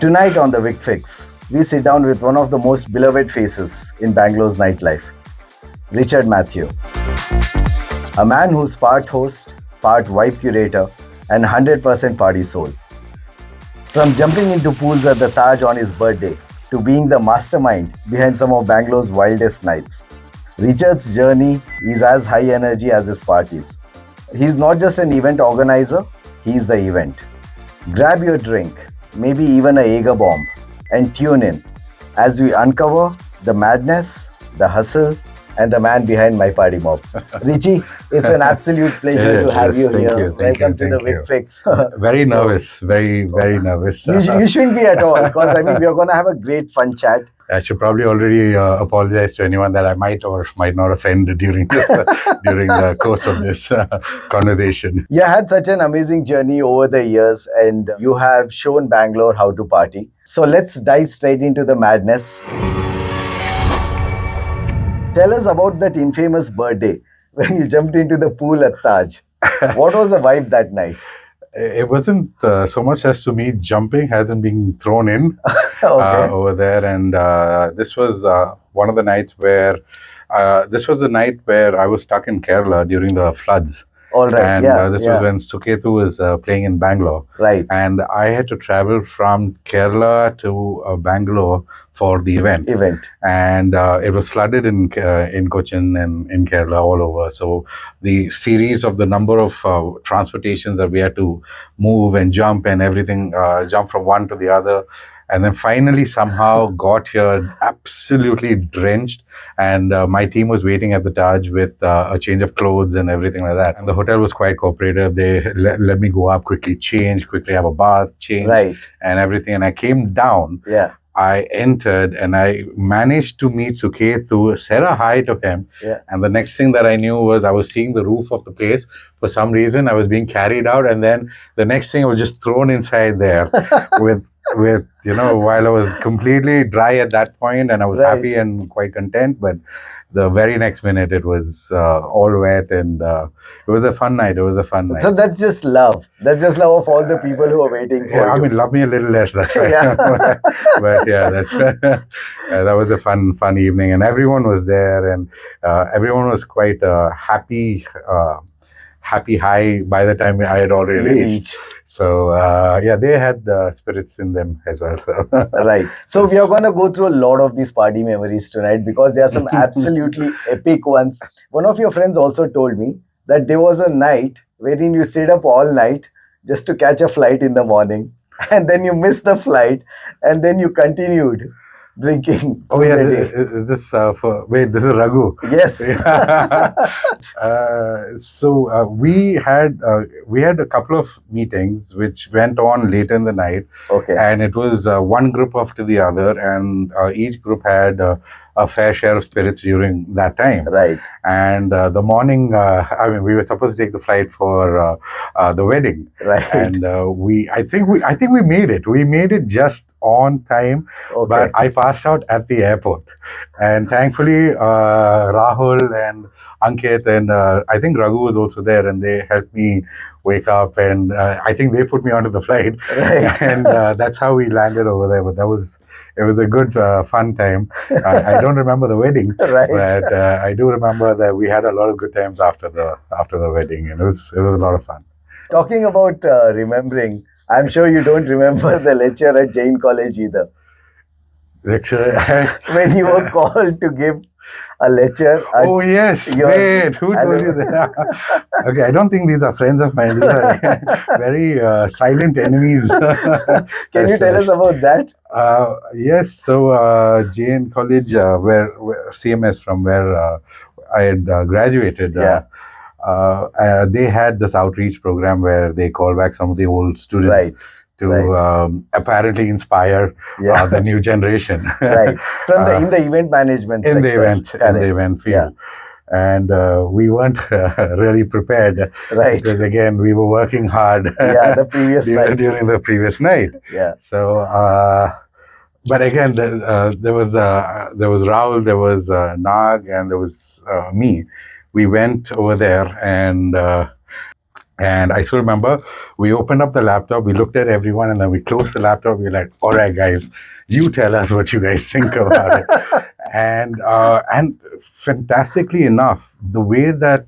Tonight on the VIC Fix, we sit down with one of the most beloved faces in Bangalore's nightlife, Richard Mathew. A man who's part host, part vibe curator, and 100% party soul. From jumping into pools at the Taj on his birthday to being the mastermind behind some of Bangalore's wildest nights, Richard's journey is as high energy as his parties. He's not just an event organizer, he's the event. Grab your drink, maybe even a Jägerbomb, and tune in as we uncover the madness, the hustle, and the man behind MyPartyMob. Richie, it's an absolute pleasure to have you here. Welcome to the VIC Fix. Very nervous, very nervous. You shouldn't be at all, because we are going to have a great fun chat. I should probably already apologize to anyone that I might or might not offend during this during the course of this conversation. You had such an amazing journey over the years, and you have shown Bangalore how to party. So let's dive straight into the madness. Tell us about that infamous birthday when you jumped into the pool at Taj. What was the vibe that night? It wasn't so much as to me jumping, hasn't been thrown in over there. And this was one of the nights where, this was the night where I was stuck in Kerala during the floods. All right. And this was when Suketu was playing in Bangalore. Right. And I had to travel from Kerala to Bangalore for the event. And it was flooded in Cochin and in Kerala all over. So the series of the number of transportations that we had to move and jump and everything, jump from one to the other. And then finally somehow got here absolutely drenched, and my team was waiting at the Taj with a change of clothes and everything like that. And the hotel was quite cooperative. They let me go up, quickly change, quickly have a bath, change, and everything. And I came down. I entered and I managed to meet Suketu, said a hi to him. And the next thing that I knew was I was seeing the roof of the place. For some reason, I was being carried out. And then the next thing I was just thrown inside there with while I was completely dry at that point, and I was happy and quite content. But the very next minute, it was all wet, and it was a fun night. So that's just love. That's just love of all the people who are waiting for you. I mean, love me a little less, that's right. But yeah, that's that was a fun evening, and everyone was there, and everyone was quite happy high by the time I had already reached. So they had spirits in them as well. So right. So we are going to go through a lot of these party memories tonight, because there are some absolutely epic ones. One of your friends also told me that there was a night wherein you stayed up all night just to catch a flight in the morning, and then you missed the flight, and then you continued drinking. This is Raghu. Yes. So we had a couple of meetings which went on later in the night. And it was one group after the other, and each group had a fair share of spirits during that time. Right. And the morning, we were supposed to take the flight for the wedding. Right. And I think we made it. We made it just on time. But I passed out at the airport. And thankfully, Rahul and Ankit and I think Raghu was also there, and they helped me wake up, and I think they put me onto the flight. And that's how we landed over there. But it was a good fun time. I don't remember the wedding, but I do remember that we had a lot of good times after the wedding, and it was a lot of fun. Talking about remembering, I'm sure you don't remember the lecture at Jain College either. Lecture? When you were called to give a lecture. Oh yes, wait, who told you that? Okay, I don't think these are friends of mine. These are very silent enemies. Can you tell us about that? Yes, so Jain College, where CMS, from where I had graduated, they had this outreach program where they call back some of the old students to apparently inspire the new generation. Right. From in the event management in sector. in the event field. And we weren't really prepared, right? Because again, we were working hard. The previous night. During the previous night. So, but again, there was Rahul, there was Nag, and there was me. We went over there, and I still remember we opened up the laptop, we looked at everyone, and then we closed the laptop. We were like, "All right, guys, you tell us what you guys think about it." And fantastically enough, the way that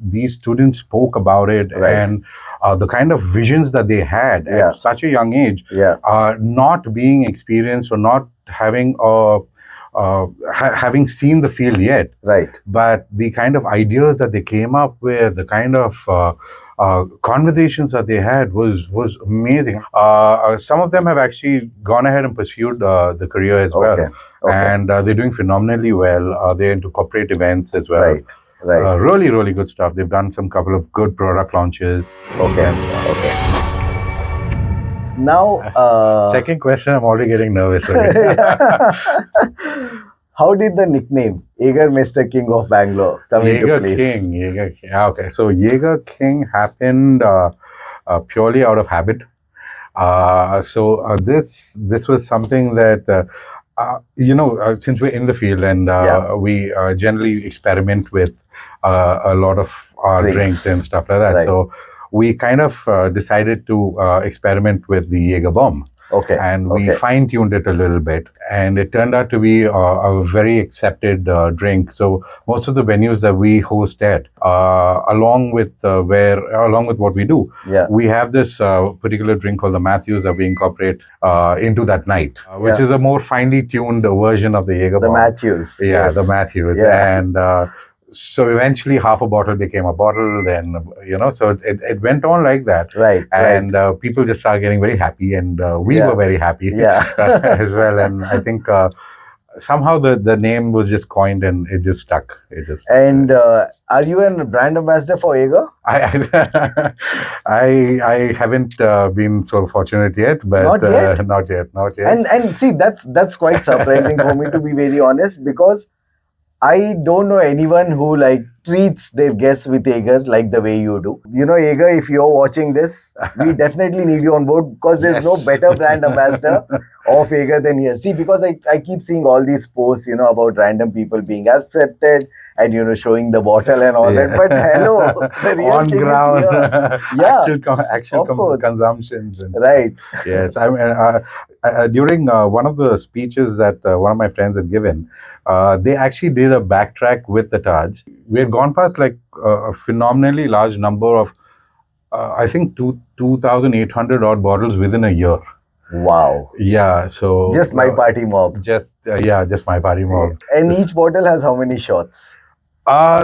these students spoke about it, and the kind of visions that they had at such a young age, not being experienced or not having having seen the field yet, but the kind of ideas that they came up with, the kind of conversations that they had was amazing. Some of them have actually gone ahead and pursued the career as well. And they're doing phenomenally well. They're into corporate events as well. Really, really good stuff. They've done some couple of good product launches. Now, second question, I'm already getting nervous. How did the nickname Jägermeister King of Bangalore come into place? Jäger King. Okay, so Jäger King happened purely out of habit. This was something that since we're in the field and we generally experiment with a lot of our drinks and stuff like that. So we kind of decided to experiment with the Jägerbomb. And we fine-tuned it a little bit, and it turned out to be a very accepted drink. So most of the venues that we host at, along with what we do, we have this particular drink called the Matthews that we incorporate into that night, which is a more finely tuned version of the Jägerbomb. The Matthews. The Matthews. And so eventually half a bottle became a bottle, then, so it went on like that. And people just started getting very happy, and we were very happy as well. And I think somehow the name was just coined and it just stuck. And are you a brand ambassador for Jäger? I haven't been so fortunate yet, but not yet. And see, that's quite surprising for me, to be very honest, because I don't know anyone who treats their guests with Jäger like the way you do. Jäger, if you're watching this, we definitely need you on board, because there's no better brand ambassador of Jäger than here. See, because I keep seeing all these posts, about random people being accepted and, showing the bottle and all that. But hello, the real on thing ground, is here. actual consumptions. And, Yes. During one of the speeches that one of my friends had given, they actually did a backtrack with the Taj. We had gone past a phenomenally large number of, I think, 2,800 odd bottles within a year. Wow. Yeah, so... Just MyPartyMob. Just MyPartyMob. And each bottle has how many shots?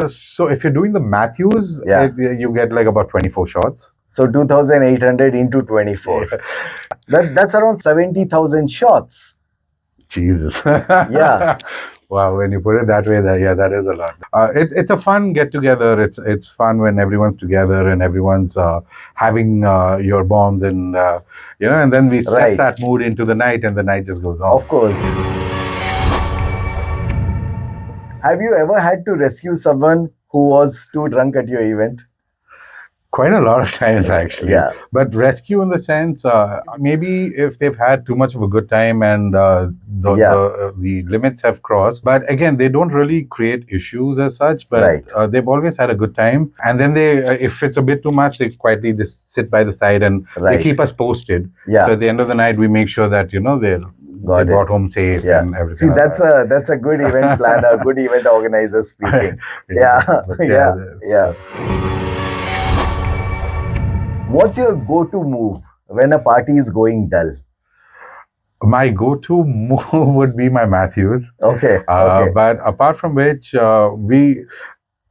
So if you're doing the Matthews, you get about 24 shots. So 2,800 into 24. That's around 70,000 shots. Jesus. Wow, when you put it that way, that is a lot. It's a fun get together. It's fun when everyone's together and everyone's having your bombs, and and then we set that mood into the night, and the night just goes on. Of course. Have you ever had to rescue someone who was too drunk at your event? Quite a lot of times, actually. But rescue in the sense, maybe if they've had too much of a good time and the limits have crossed. But again, they don't really create issues as such, but they've always had a good time. And then if it's a bit too much, they quietly just sit by the side and they keep us posted. So at the end of the night, we make sure that, they got home safe and everything. See, that's a good event planner, good event organizer speaking. What's your go-to move when a party is going dull? My go-to move would be my Matthews. Okay. But apart from which,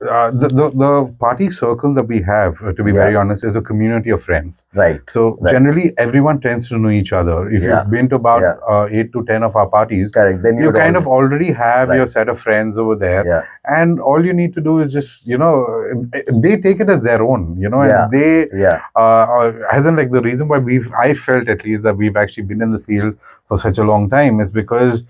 The party circle that we have, to be very honest, is a community of friends. Right. So generally, everyone tends to know each other. If you've been to about 8 to 10 of our parties, then you kind of already have your set of friends over there, and all you need to do is just they take it as their own, and they hasn't like the reason why I felt at least that we've actually been in the field for such a long time is because.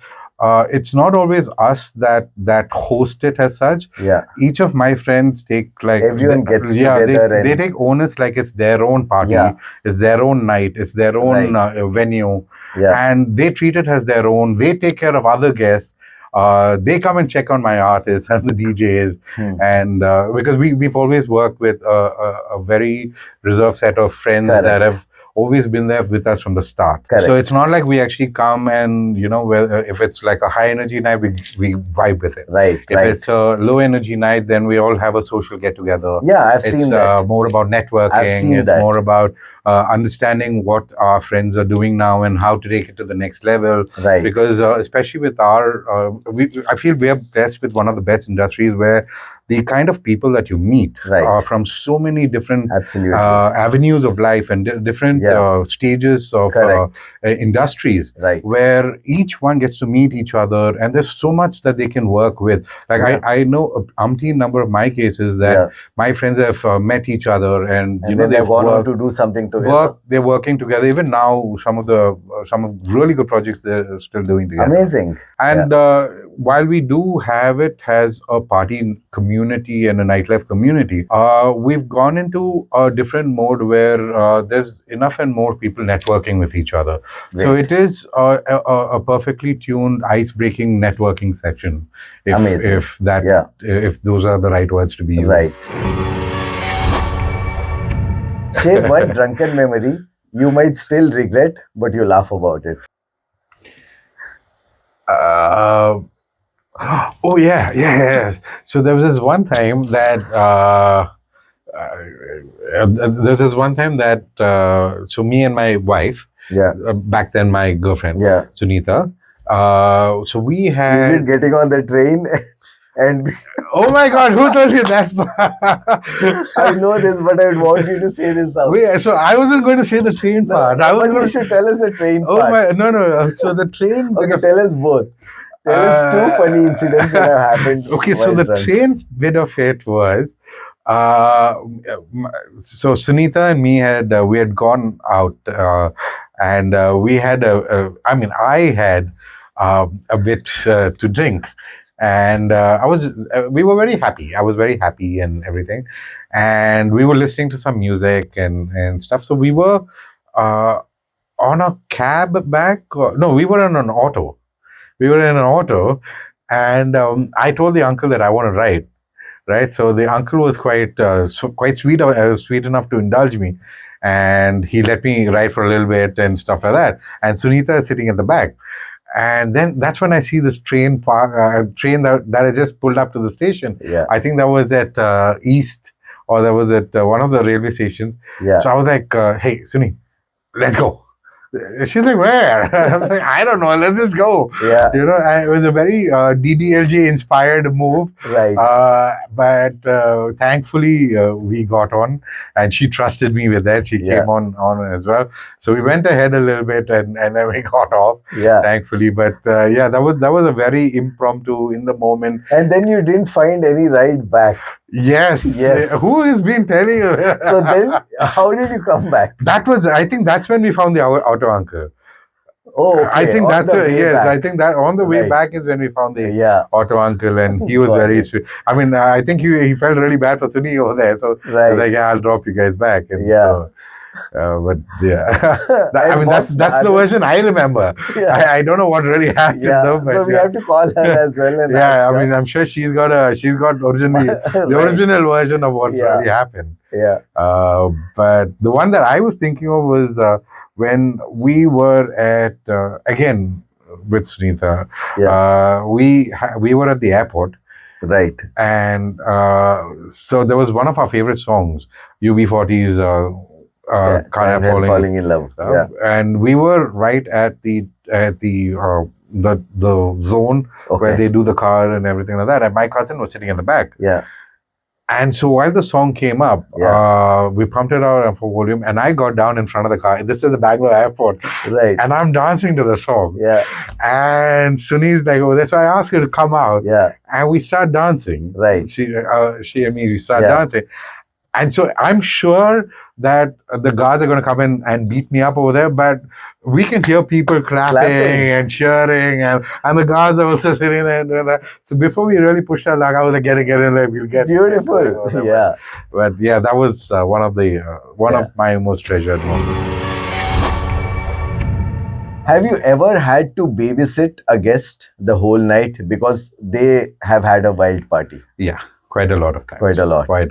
It's not always us that host it as such. Yeah. Each of my friends take like everyone gets together. They take onus like it's their own party, it's their own night, it's their own venue, and they treat it as their own. They take care of other guests. They come and check on my artists and the DJs, and because we've always worked with a very reserved set of friends that have always been there with us from the start. Correct. So it's not like we actually come and, if it's like a high energy night, we vibe with it. Right. If it's a low energy night, then we all have a social get together. Yeah, I've seen that. It's more about networking. It's more about understanding what our friends are doing now and how to take it to the next level. Right. Because especially with our, I feel we are blessed with one of the best industries where the kind of people that you meet are from so many different avenues of life and different stages of industries, where each one gets to meet each other, and there's so much that they can work with. Like I know a umpteen number of my cases that my friends have met each other, and they've gone on to do something together. They're working together. Even now, some of really good projects they're still doing together. Amazing. And while we do have it as a party community and a nightlife community, we've gone into a different mode where there's enough and more people networking with each other. Great. So it is a perfectly tuned, ice-breaking networking session. If those are the right words to be used. Right. Share one drunken memory you might still regret, but you laugh about it. Oh yeah. So there was this one time that so me and my wife, back then my girlfriend, Sunita. So we had. Is it getting on the train? And oh my God, who told you that? I know this, but I want you to say this out. Wait, so I wasn't going to say the train part. You should tell us the train part. No. So the train. Okay, tell us both. Tell us two funny incidents that have happened. Okay, so the train bit of it was, so Sunita and me we had gone out, and we had I had a bit to drink. And we were very happy. I was very happy and everything. And we were listening to some music and stuff. So we were on a cab back. No, we were in an auto. We were in an auto. And I told the uncle that I want to ride. Right. So the uncle was quite sweet. Sweet enough to indulge me. And he let me ride for a little bit and stuff like that. And Sunita is sitting at the back. And then that's when I see this train that I just pulled up to the station. Yeah. I think that was at East, or that was at one of the railway stations. Yeah. So I was like, hey, Suni, let's go. She's like, where? I was like, I don't know. Let's just go. Yeah. And it was a very DDLJ inspired move. Right. But thankfully, we got on, and she trusted me with that. She came on as well. So we went ahead a little bit, and then we got off. Yeah. Thankfully, but that was a very impromptu in the moment. And then you didn't find any ride back. Yes. Who has been telling you? So then, how did you come back? I think that's when we found the auto uncle. Oh, okay. I think that's back. I think that on the way back is when we found the auto uncle, and he was very sweet. I mean, I think he felt really bad for Suni over there, so he was like, I'll drop you guys back. And so, but I mean that's the version I remember. I don't know what really happened though. But, so we have to call her as well. And I mean, I'm sure she's got originally the original version of what really happened. Yeah. But the one that I was thinking of was when we were at again with Sunita. We were at the airport. Right. And so there was one of our favorite songs, UB40's Falling in Love. And we were right at the zone where they do the car and everything like that. And my cousin was sitting in the back. Yeah. And so while the song came up, we pumped it out for volume, and I got down in front of the car. This is the Bangalore airport. Right. And I'm dancing to the song. Yeah. And Suni's like, oh, that's why I asked her to come out. Yeah. And we start dancing. Right. She and me, we start dancing. And so I'm sure that the guards are going to come in and beat me up over there, but we can hear people clapping and cheering, and the guards are also sitting there and doing that. So before we really pushed our luck, I was like, get in there, we'll get beautiful. Yeah. But yeah, that was one of my most treasured moments. Have you ever had to babysit a guest the whole night because they have had a wild party? Yeah. Quite a lot of times. Quite a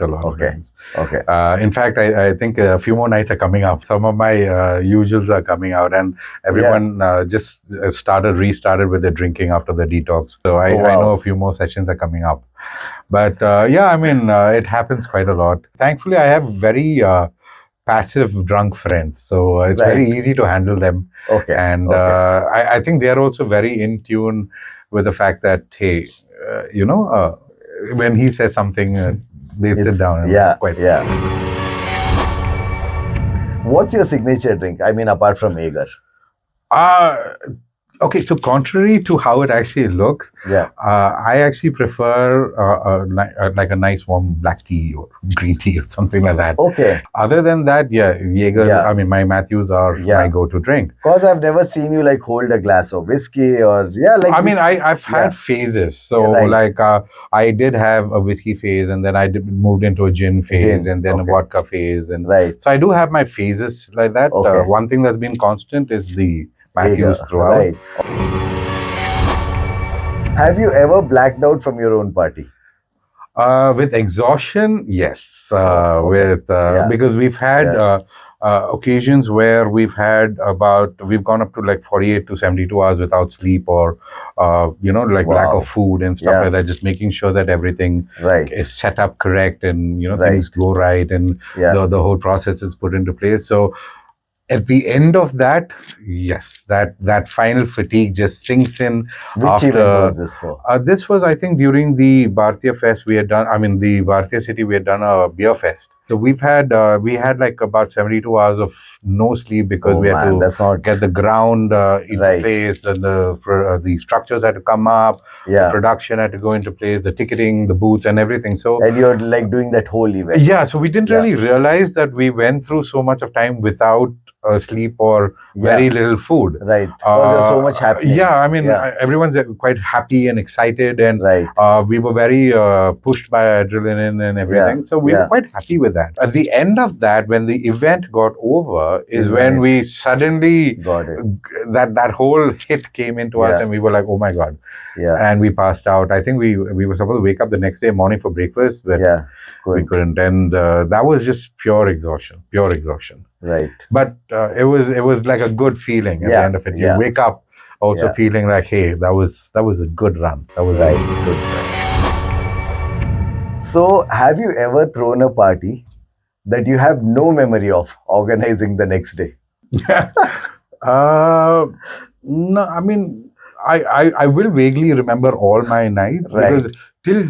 lot of times. Okay. In fact, I think a few more nights are coming up. Some of my usuals are coming out, and everyone just restarted with their drinking after the detox. So I know a few more sessions are coming up. But it happens quite a lot. Thankfully, I have very passive drunk friends, so it's very easy to handle them. Okay. And I think they are also very in tune with the fact that, hey, when he says something, they sit down. What's your signature drink? I mean, apart from Jaeger. Okay, so contrary to how it actually looks, I actually prefer like a nice warm black tea or green tea or something like that. Okay. Other than that, Jaeger, I mean, my Matthews are my go-to drink. Because I've never seen you like hold a glass of whiskey or, I've had phases. So I did have a whiskey phase, and then I moved into a gin phase, and then a vodka phase. And so I do have my phases like that. One thing that's been constant is the Matthews throughout. Right. Have you ever blacked out from your own party? With exhaustion, yes. Because we've had occasions where we've gone up to like 48 to 72 hours without sleep, or lack of food and stuff like that. Just making sure that everything is set up correct, and things go right, and the whole process is put into place. So at the end of that, yes, that final fatigue just sinks in. Which event was this for? This was, I think, during the Bhartiya Fest we had done. I mean, the Bhartiya City, we had done a beer fest. So we had like about 72 hours of no sleep because we had to get the ground into place, and the structures had to come up, the production had to go into place, the ticketing, the booths, and everything. So and you're like doing that whole event. Yeah, so we didn't really realize that we went through so much of time without sleep or very little food. Right. Because there's so much happening. Yeah, I mean, everyone's quite happy and excited, and we were very pushed by adrenaline and everything. So we were quite happy with that. At the end of that, when the event got over, is when we suddenly got it. That whole hit came into us, and we were like, oh my God. Yeah. And we passed out. I think we were supposed to wake up the next day morning for breakfast, but we couldn't. And that was just pure exhaustion. Right. But it was like a good feeling at the end of it. You wake up also feeling like, hey, that was a good run. That was a good run. So, have you ever thrown a party that you have no memory of organizing the next day? No, I mean, I will vaguely remember all my nights because till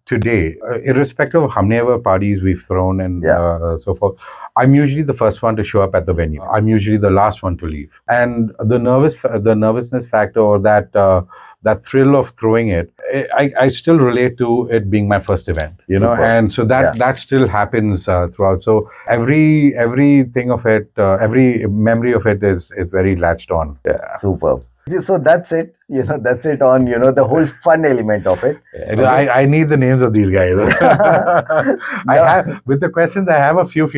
today, irrespective of how many ever parties we've thrown and so forth, I'm usually the first one to show up at the venue. I'm usually the last one to leave. And the nervousness factor, or that thrill of throwing it, I still relate to it being my first event, you know, and so that still happens throughout. So everything of it, every memory of it is very latched on. Yeah. Superb. So that's it, that's it on, the whole fun element of it. I need the names of these guys. I have, with the questions, I have a few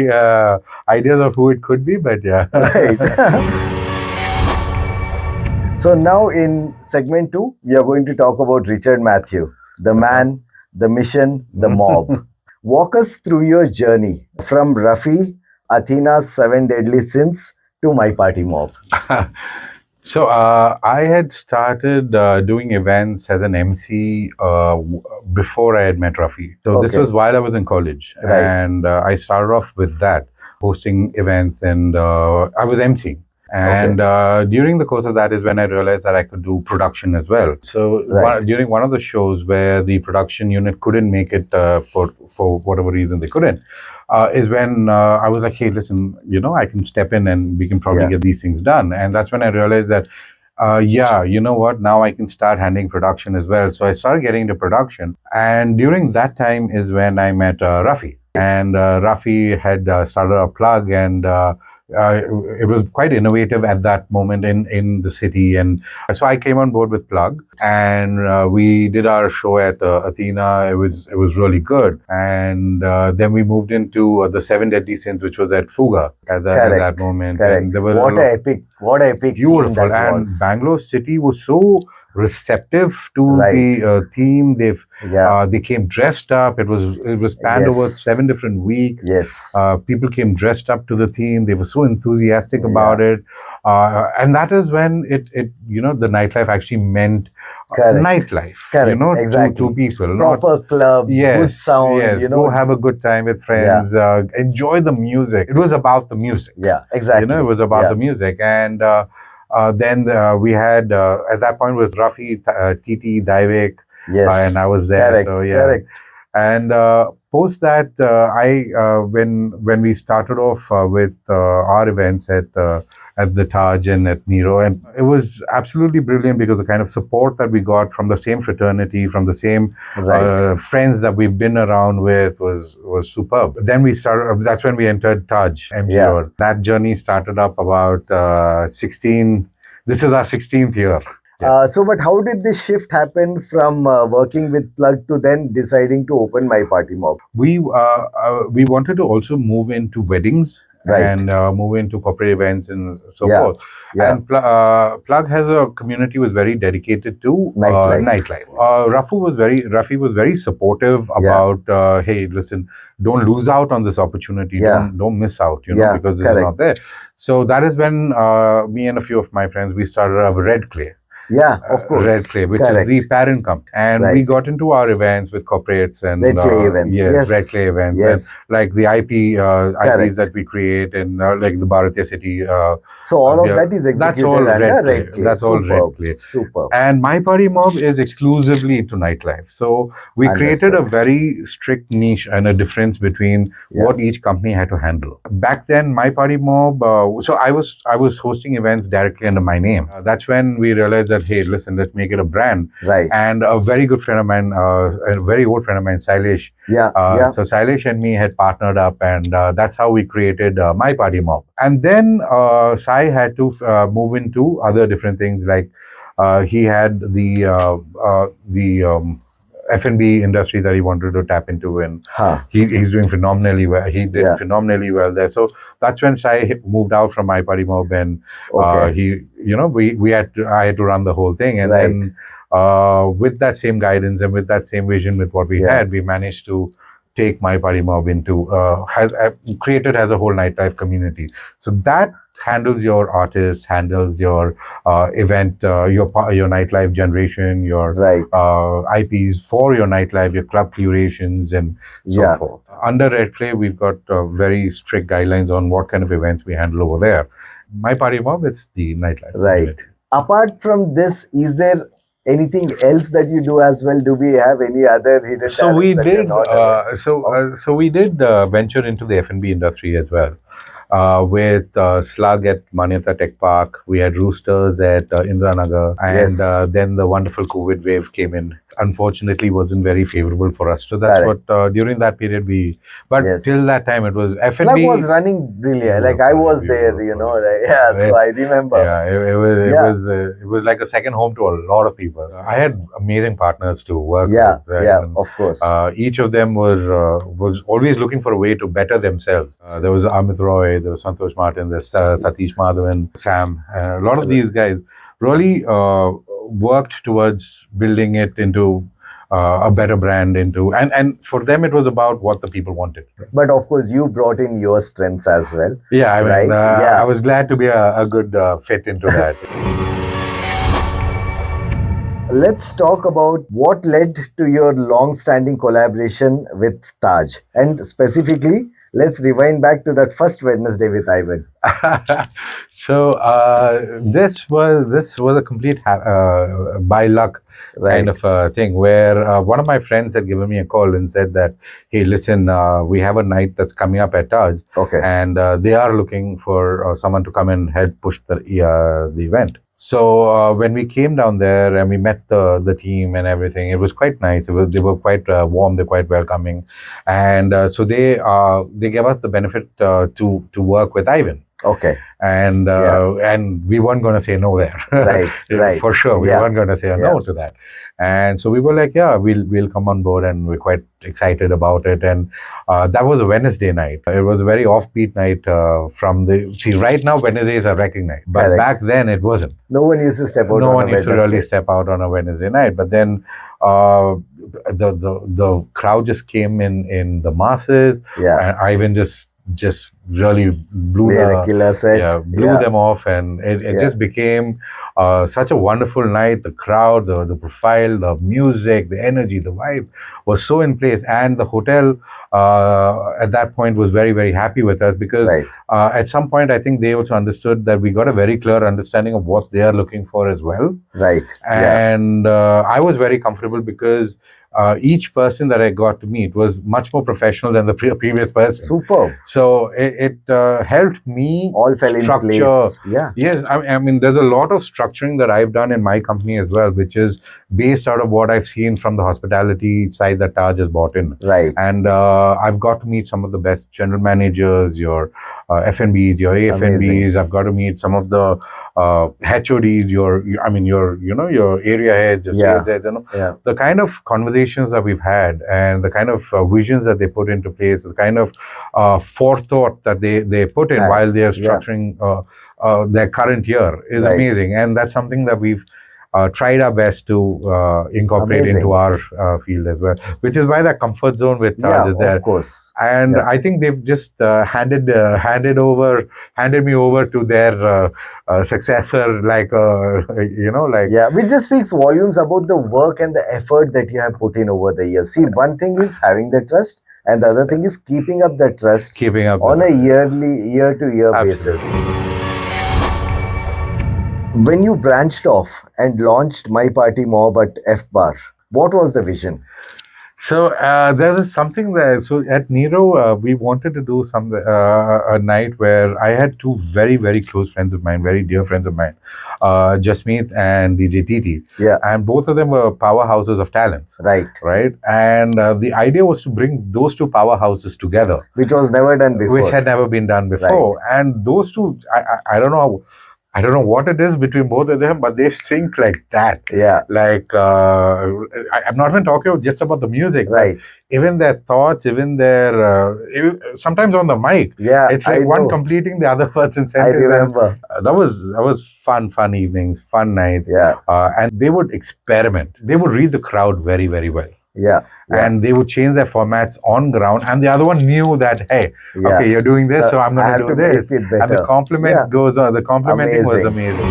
ideas of who it could be, but Right. So now in segment 2, we are going to talk about Richard Mathew, the man, the mission, the mob. Walk us through your journey from Rafi, Athena's 7 Deadly Sins to MyPartyMob. So I had started doing events as an MC before I had met Rafi. So this was while I was in college, and I started off with that, hosting events, and I was MCing. And during the course of that is when I realized that I could do production as well. So during one of the shows where the production unit couldn't make it for whatever reason they couldn't, is when I was like, hey, listen, I can step in and we can probably get these things done. And that's when I realized that, you know what, now I can start handling production as well. So I started getting into production. And during that time is when I met Rafi. And Rafi had started a plug, and it was quite innovative at that moment in the city. And so I came on board with Plug, and we did our show at Athena. It was really good. And then we moved into the Seven Deadly Sins, which was at Fuga at that moment. Correct. And there were what an epic beautiful. And was. Bangalore city was so receptive to the theme. They came dressed up. It was panned over 7 different weeks. Yes. People came dressed up to the theme. They were so enthusiastic about it. And that is when it the nightlife actually meant nightlife. Exactly. To people. Proper clubs, good sound. Yes, go have a good time with friends. Enjoy the music. It was about the music. Yeah, exactly. It was about the music. And then we had, at that point was Rafi, TT, Daivik, and I was there. Correct. And post that, when we started off with our events at the Taj and at Nero, and it was absolutely brilliant because the kind of support that we got from the same fraternity, from the same friends that we've been around with was superb. Then we started. That's when we entered Taj MGO. That journey started up about 16. This is our 16th year. But how did this shift happen from working with Plug to then deciding to open MyPartyMob? We wanted to also move into weddings and move into corporate events and so forth. And Plug has a community was very dedicated to nightlife. Rafi was very supportive about hey, listen, don't lose out on this opportunity. Don't miss out, because it's not there. So that is when me and a few of my friends, we started a Red Clay. Yeah, of course. Red Clay, which is the parent company. And we got into our events with corporates and Red Clay events. Yes, Red Clay events. And like the IPs that we create and like the Bharatiya City. So all of that is executed under Red Clay. That's all Red Clay. Superb. And MyPartyMob is exclusively into nightlife. So we created a very strict niche and a difference between what each company had to handle. Back then, MyPartyMob, so I was hosting events directly under my name. That's when we realized that, hey, listen, let's make it a brand. And a very good friend of mine, a very old friend of mine, Sailesh. So Sailesh and me had partnered up, and that's how we created MyPartyMob. And then Sai had to move into other different things, like he had the F&B industry that he wanted to tap into, and he's doing phenomenally well. He did phenomenally well there. So that's when Sai moved out from MyPartyMob, and I had to run the whole thing. And then with that same guidance and with that same vision with what we had, we managed to take MyPartyMob into created as a whole nightlife community. So that handles your artists, handles your event, your nightlife generation, your IPs for your nightlife, your club curations, and so forth. Under Red Clay, we've got very strict guidelines on what kind of events we handle over there. MyPartyMob is the nightlife. Right. Apart from this, is there anything else that you do as well? Do we have any other hidden so we did so we did venture into the F&B industry as well. With Slug at Manyata Tech Park, we had Roosters at Indranagar, and then the wonderful COVID wave came in. Unfortunately, wasn't very favorable for us. So that's what during that period till that time it was F&B. Slug was running brilliant. Like I was there, so I remember. It was like a second home to a lot of people. I had amazing partners to work with. Of course. Each of them was always looking for a way to better themselves. There was Amit Roy, there was Santosh Martin, there's Satish Madhavan, Sam. A lot of these guys really worked towards building it into a better brand, and for them it was about what the people wanted. But of course, you brought in your strengths as well. Yeah, I mean, I was glad to be a good fit into that. Let's talk about what led to your long-standing collaboration with Taj, and specifically Let's rewind back to that first Wednesday with Ivan. So this was a complete by luck kind of thing, where one of my friends had given me a call and said that, hey, listen, we have a night that's coming up at Taj, and they are looking for someone to come and help push the event. So when we came down there and we met the team and everything, it was quite nice. They were quite warm, they're quite welcoming, and so they gave us the benefit to work with Ivan. And we weren't going to say no there. Right. For sure, we weren't going to say no to that. And so we were like, yeah, we'll come on board, and we're quite excited about it. And that was a Wednesday night. It was a very offbeat night right now Wednesdays are recognized, but back then it wasn't. No one used to step out. No one used to really step out on a Wednesday night. But then the crowd just came in the masses. And Ivan just really blew them off, and it just became such a wonderful night. The crowd, the profile, the music, the energy, the vibe was so in place, and the hotel at that point was very, very happy with us, because at some point I think they also understood that we got a very clear understanding of what they are looking for as well. And I was very comfortable, because each person that I got to meet was much more professional than the previous person. Superb. So it helped me all fell in place. Yes, I mean, there's a lot of structuring that I've done in my company as well, which is based out of what I've seen from the hospitality side that Taj has bought in. And I've got to meet some of the best general managers, your F&Bs, your AF&Bs. I've got to meet some of the HODs, your area heads, your sales heads, the kind of conversations that we've had, and the kind of visions that they put into place, the kind of forethought that they put in while they are structuring their current year is amazing. And that's something that we've tried our best to incorporate into our field as well, which is why that comfort zone with Taj is there. Of course. And I think they've just handed me over to their successor, which just speaks volumes about the work and the effort that you have put in over the years. See, one thing is having the trust, and the other thing is keeping up the trust on a year-to-year basis. When you branched off and launched MyPartyMob at FBar, what was the vision? So there was something there. So at Nero, we wanted to do a night where I had two very, very close friends of mine, very dear friends of mine, Jasmeet and DJ TT. And both of them were powerhouses of talents. Right. And the idea was to bring those two powerhouses together. Which was never done before. Which had never been done before. And those two, I don't know what it is between both of them, but they sync like that. I'm not even talking just about the music. Even their thoughts, even their sometimes on the mic. It's like one completing the other person's sentence. I remember. That was fun evenings, fun nights. And they would experiment. They would read the crowd very, very well. And they would change their formats on ground, and the other one knew that, hey, okay, you're doing this, so I'm going to do this. And the compliment goes on. The complimenting was amazing.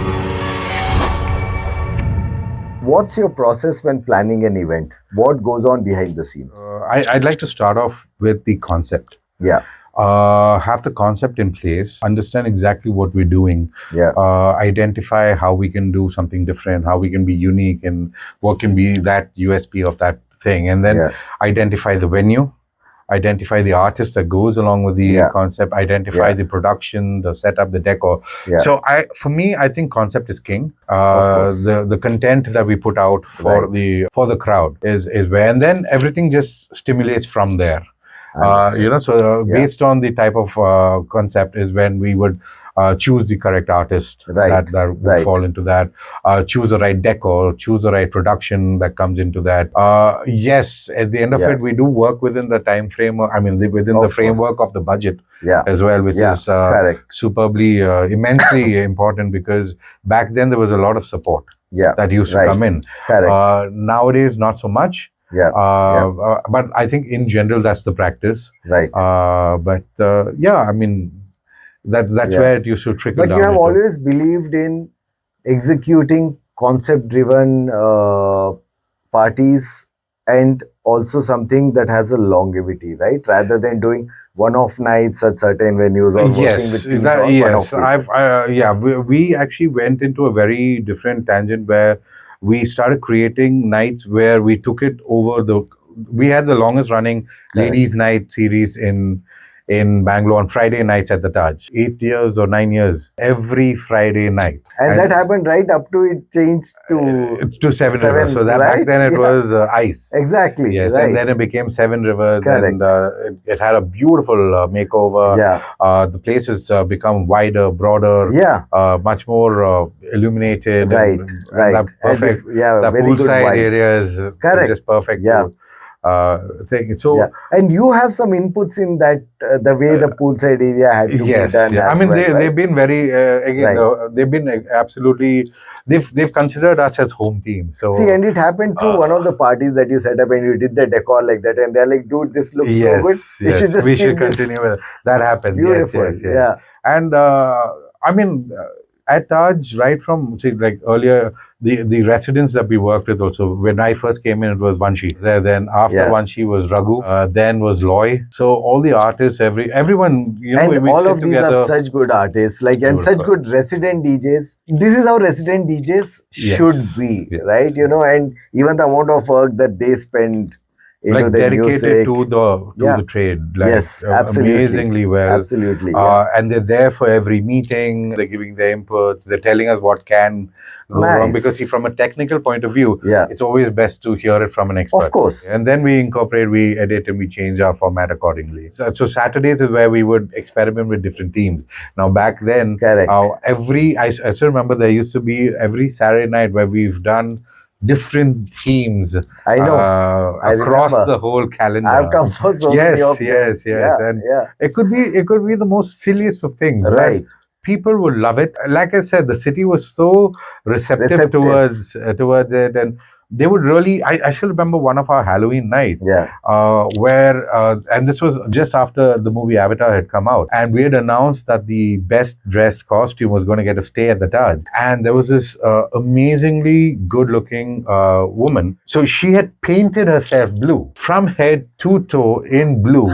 What's your process when planning an event? What goes on behind the scenes? I'd like to start off with the concept. Have the concept in place, understand exactly what we're doing, identify how we can do something different, how we can be unique, and what can be that USP of that thing, and then identify the venue, identify the artist that goes along with the concept, identify the production, the setup, the decor. So for me, I think concept is king. The content that we put out for the crowd is where, and then everything just stimulates from there. Based on the type of concept is when we would choose the correct artist that would fall into that, choose the right decor, choose the right production that comes into that. Yes, at the end of it, we do work within the time frame, within the framework of the budget as well, which is superbly, immensely important, because back then there was a lot of support that used to come in. Nowadays, not so much. But I think in general that's the practice. That's where it used to trickle down. But you have always believed in executing concept-driven parties and also something that has a longevity, right? Rather than doing one-off nights at certain venues or working with teams on one-off basis. We actually went into a very different tangent where we started creating nights where we took it over we had the longest running ladies night series in Bangalore on Friday nights at the Taj. 8 years or 9 years, every Friday night. And that happened right up to it changed to Seven Rivers. So that back then it was ice. Exactly. Yes, right. and then it became Seven Rivers. Correct. And it had a beautiful makeover. Yeah. The place has become wider, broader. Yeah. Much more illuminated. Right. And that perfect. The poolside area is just perfect. Yeah. Thing. So and you have some inputs in that the way the poolside area had to be done. Yeah. I mean, they've been very they've been absolutely they've considered us as home team. So see, and it happened through one of the parties that you set up, and you did the decor like that, and they're like, "Dude, this looks so good. We should continue with it." That happened. Beautiful. Yes. And I mean. At Taj, right from like earlier, the residents that we worked with also. When I first came in, it was Vanshi. Then after Vanshi was Raghu. Then was Loy. So all the artists, everyone, and we all of these are such good artists, like and such good resident DJs. This is how resident DJs should be, right? And even the amount of work that they spend. Like dedicated to the trade, like absolutely. Amazingly well, absolutely, and they're there for every meeting. They're giving their inputs. They're telling us what can go wrong, because see, from a technical point of view, it's always best to hear it from an expert. Of course, and then we edit, and we change our format accordingly. So Saturdays is where we would experiment with different themes. Now back then, I still remember there used to be every Saturday night where we've done different themes. I know across the whole calendar. I've come for so many of them. Yes. And it could be the most silliest of things. Right. People would love it. Like I said, the city was so receptive. towards it, and they would really. I still remember one of our Halloween nights, where and this was just after the movie Avatar had come out, and we had announced that the best dressed costume was going to get a stay at the Taj, and there was this amazingly good-looking woman. So she had painted herself blue from head to toe in blue,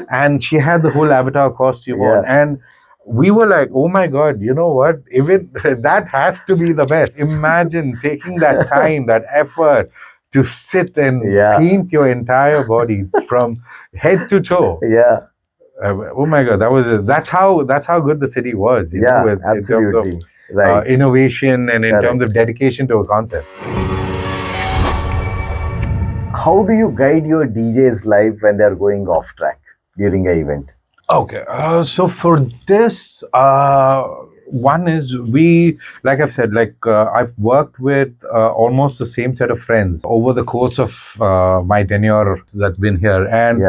and she had the whole Avatar costume on, and we were like, oh my God, you know what? Even that has to be the best. Imagine taking that time, that effort to sit and paint your entire body from head to toe. Oh my God, that's how good the city was. You know, absolutely. In terms of innovation and in terms of dedication to a concept. How do you guide your DJ's life when they're going off track during an event? Okay, so for this, one is like I've said, I've worked with almost the same set of friends over the course of my tenure that's been here, and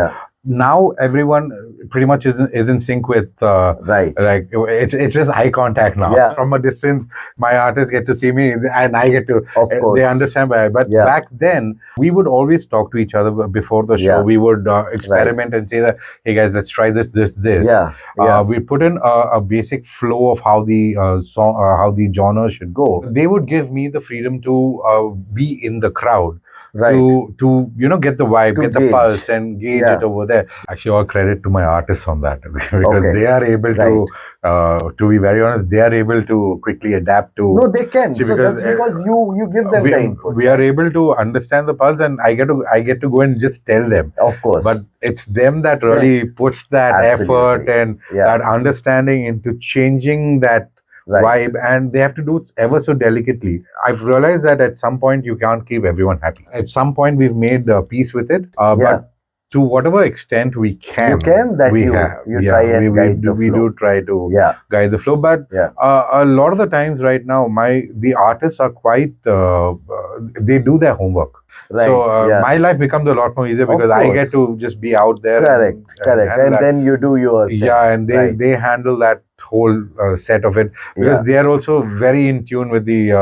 now everyone pretty much is in sync with right. Like it's just eye contact now. From a distance, my artists get to see me, and I get to. Of course, they understand why. But back then, we would always talk to each other before the show. We would experiment and say that, hey guys, let's try this. We put in a basic flow of how the song, how the genre should go. They would give me the freedom to be in the crowd. To get the vibe, get the pulse, and gauge it over there. Actually, all credit to my artists on that, because they are able to be very honest, they are able to quickly adapt to. No, they can. So that's because you give them the input. We are able to understand the pulse, and I get to go and just tell them. Of course, but it's them that really puts that effort and that understanding into changing that vibe, and they have to do it ever so delicately. I've realized that at some point you can't keep everyone happy. At some point we've made peace with it, but to whatever extent we can, you try and guide the flow. We do try to guide the flow, but a lot of the times right now, the artists are quite they do their homework. So my life becomes a lot more easier because I get to just be out there. Correct. And then you do your thing. And they handle that whole set of it, because they are also very in tune with the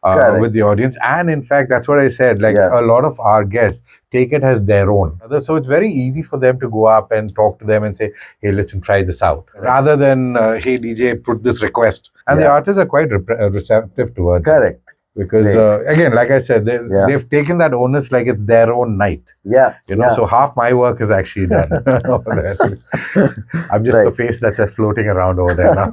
audience. And in fact, that's what I said, like a lot of our guests take it as their own. So it's very easy for them to go up and talk to them and say, hey, listen, try this out. Rather than, hey, DJ, put this request. And the artists are quite receptive towards it. Because again, like I said, they've taken that onus like it's their own night. Yeah. So half my work is actually done over there. I'm just the face that's floating around over there now.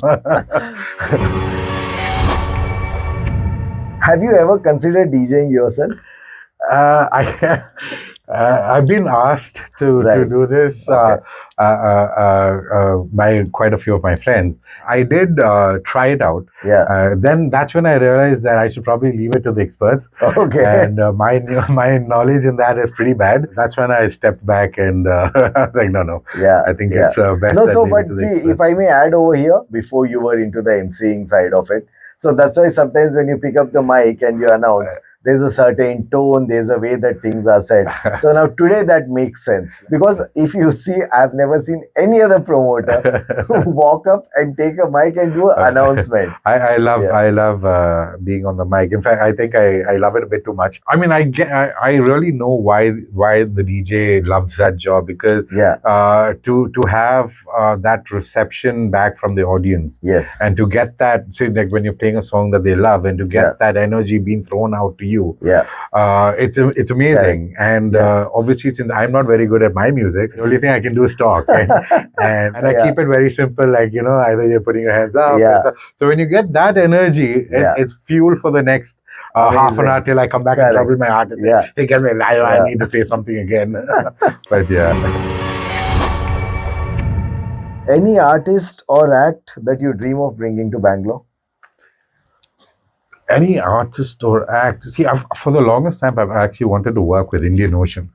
Have you ever considered DJing yourself? I've been asked to do this by quite a few of my friends. I did try it out. Then that's when I realized that I should probably leave it to the experts. And my knowledge in that is pretty bad. That's when I stepped back and I was like, no. I think it's best. No, so but see, if I may add over here, before you were into the emceeing side of it, so that's why sometimes when you pick up the mic and you announce, there's a certain tone, there's a way that things are said. So now today that makes sense. Because if you see, I've never seen any other promoter walk up and take a mic and do an announcement. I love being on the mic. In fact, I think I love it a bit too much. I mean, I really know why the DJ loves that job, because to have that reception back from the audience. And to get that, say, like when you're playing a song that they love, and to get that energy being thrown out to you, it's amazing. And obviously, since I'm not very good at my music, the only thing I can do is talk, and I keep it very simple, like, either you're putting your hands up. So when you get that energy, it's fuel for the next half an hour till I come back and trouble my heart and say, hey, get me, I need to say something again. But any artist or act that you dream of bringing to Bangalore? Any artist or act? See, for the longest time, I've actually wanted to work with Indian Ocean.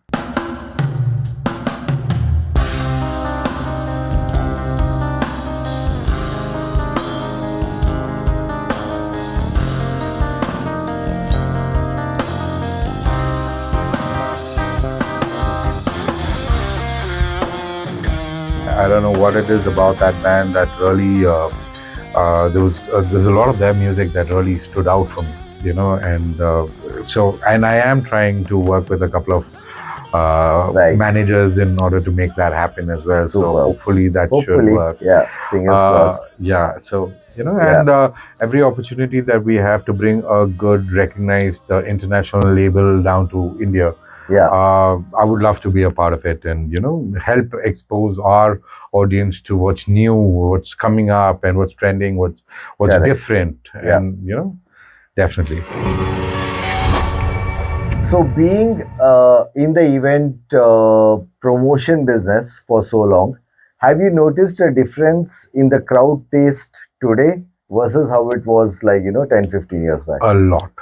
I don't know what it is about that band that really, there's a lot of their music that really stood out for me, and and I am trying to work with a couple of managers in order to make that happen as well. So hopefully that should work. Fingers crossed. So, and every opportunity that we have to bring a good, recognized international label down to India, I would love to be a part of it and, help expose our audience to what's new, what's coming up, and what's trending, what's different. And, definitely. So being in the event promotion business for so long, have you noticed a difference in the crowd taste today versus how it was like, 10, 15 years back? A lot.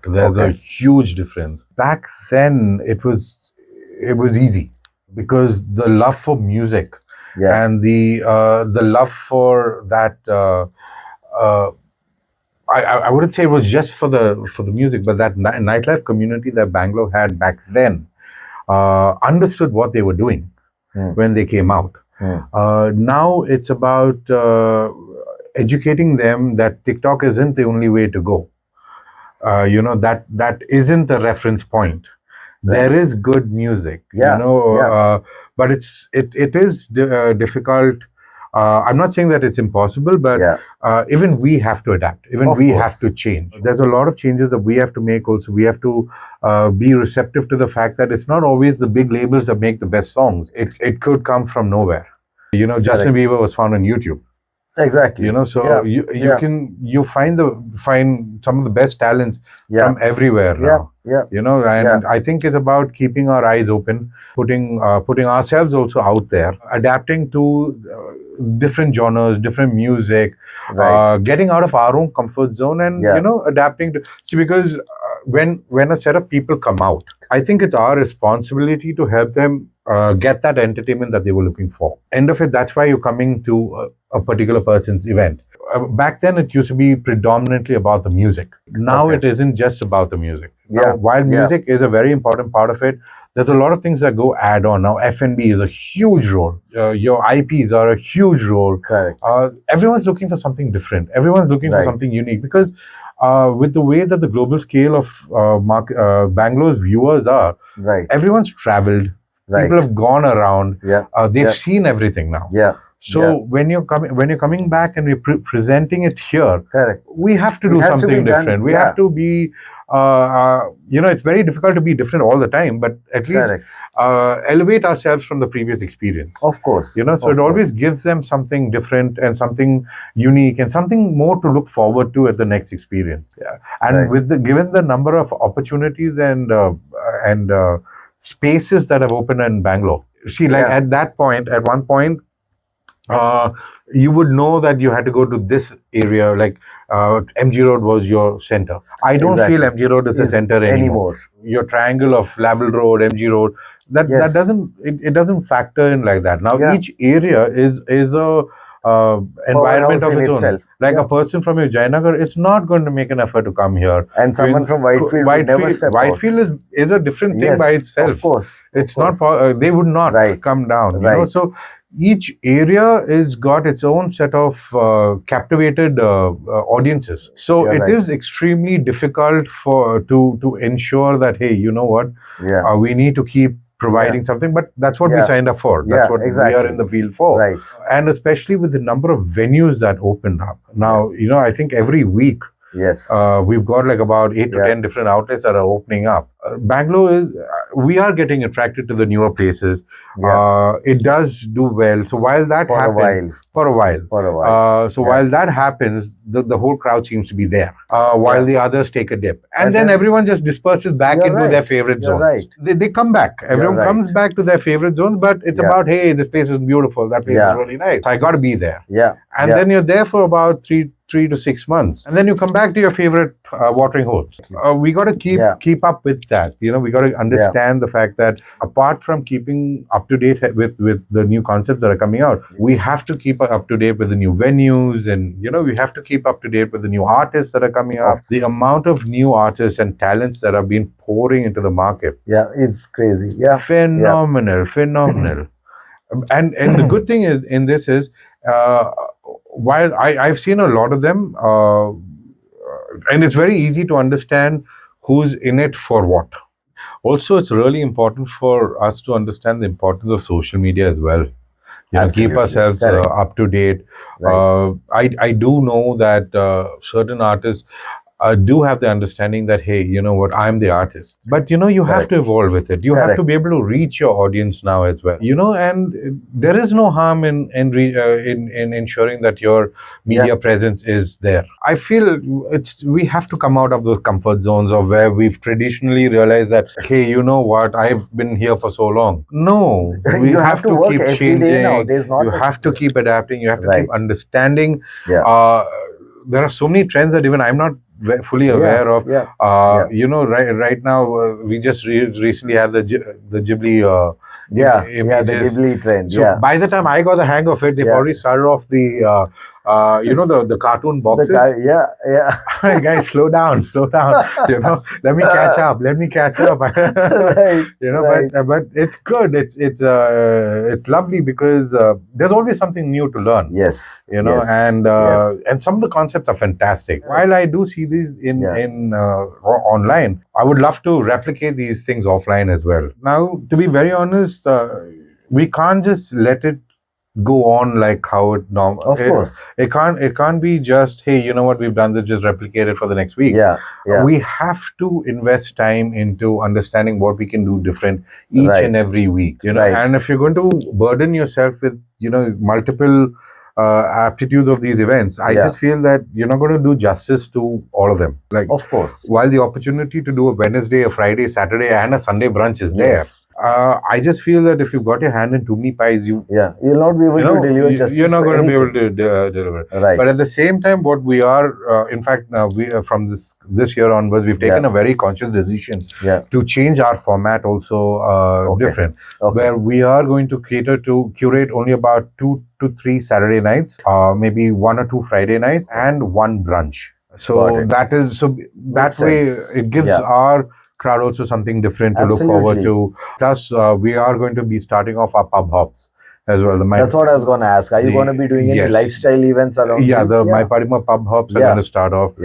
There's a huge difference. Back then, it was easy because the love for music and the love for that. I wouldn't say it was just for the music, but that nightlife community that Bangalore had back then understood what they were doing when they came out. Now it's about educating them that TikTok isn't the only way to go. That isn't the reference point. There is good music, but it is difficult. I'm not saying that it's impossible, but even we have to adapt. Even we have to change. There's a lot of changes that we have to make also. We have to be receptive to the fact that it's not always the big labels that make the best songs. It could come from nowhere. Justin Bieber was found on YouTube. Exactly. So you find some of the best talents from everywhere now. And I think it's about keeping our eyes open, putting ourselves also out there, adapting to different genres, different music, getting out of our own comfort zone, and adapting to because when a set of people come out, I think it's our responsibility to help them get that entertainment that they were looking for. End of it, that's why you're coming to a particular person's event. Back then, it used to be predominantly about the music. Now it isn't just about the music. Now, while music is a very important part of it, there's a lot of things that go add on. Now, F&B is a huge role. Your IPs are a huge role. Everyone's looking for something different. Everyone's looking for something unique because with the way that the global scale of Bangalore's viewers are, everyone's traveled. People have gone around. They've seen everything now. So when you're coming back and we're presenting it here, correct, we have to do something different. We have to be, it's very difficult to be different all the time, but at least elevate ourselves from the previous experience. Of course. So it always gives them something different and something unique and something more to look forward to at the next experience. Yeah. And given the number of opportunities and spaces that have opened in Bangalore. See, at one point, you would know that you had to go to this area, like MG Road was your center. I don't feel MG Road is the center anymore. Your triangle of Laval Road, MG Road, that doesn't factor in like that. Now each area is a environment of its own. Like a person from your Jayanagar is not going to make an effort to come here. And someone from Whitefield would never step out. Whitefield is a different thing by itself. Of course. It's not, they would not come down. So each area is got its own set of captivated audiences. So it is extremely difficult to ensure that, hey, you know what, we need to keep providing something, but that's what we signed up for. That's what we are in the field for. And especially with the number of venues that opened up. Now, I think every week, we've got like about 8 to 10 different outlets that are opening up. Bangalore we are getting attracted to the newer places. It does do well. So while that happens, for a while. While that happens, the whole crowd seems to be there. While the others take a dip. And then everyone just disperses back into their favorite zones. They come back. Everyone comes back to their favorite zones, but it's about, hey, this place is beautiful. That place is really nice. So I got to be there. And then you're there for about 3 to 6 months. And then you come back to your favorite watering holes. We got to keep up with that. We got to understand the fact that apart from keeping up to date with the new concepts that are coming out, we have to keep up to date with the new venues, and we have to keep up to date with the new artists that are coming up. The amount of new artists and talents that have been pouring into the market. It's crazy. Phenomenal. And the good thing in this is, while I've seen a lot of them, and it's very easy to understand who's in it for what. Also, it's really important for us to understand the importance of social media as well. Keep ourselves up to date. I do know that certain artists do have the understanding that, hey, you know what, I'm the artist. But, you have to evolve with it. You have to be able to reach your audience now as well. And there is no harm in ensuring that your media presence is there. I feel we have to come out of those comfort zones of where we've traditionally realized that, hey, you know what, I've been here for so long. No, we have to keep changing. You have to keep adapting. You have to keep understanding. There are so many trends that even I'm not fully aware of. Right now we just recently had the Ghibli images. The Ghibli trend. So by the time I got the hang of it, they've already started off the the cartoon boxes. Guys, slow down. Let me catch up. But it's good. It's lovely because there's always something new to learn. And some of the concepts are fantastic. While I do see these in online, I would love to replicate these things offline as well. Now, to be very honest, we can't just let it go on like how it normally. Of course, it can't be just, hey, you know what, we've done this, just replicate it for the next week. We have to invest time into understanding what we can do different each and every week. And if you're going to burden yourself with multiple aptitudes of these events, I just feel that you're not going to do justice to all of them. Like, of course, while the opportunity to do a Wednesday, a Friday, Saturday, and a Sunday brunch is there, I just feel that if you've got your hand in too many pies, you'll not be able to deliver justice. You're not going to be able to deliver. But at the same time, what we are, in fact, we from this year onwards, we've taken a very conscious decision to change our format also different, where we are going to curate only about 2 to 3 Saturday nights, maybe 1 or 2 Friday nights, and 1 brunch. So that way it gives our crowd also something different to look forward to. Plus, we are going to be starting off our pub hops as well. That's what I was going to ask. Are you going to be doing any lifestyle events around? The MyPartyMob pub hops are going to start off.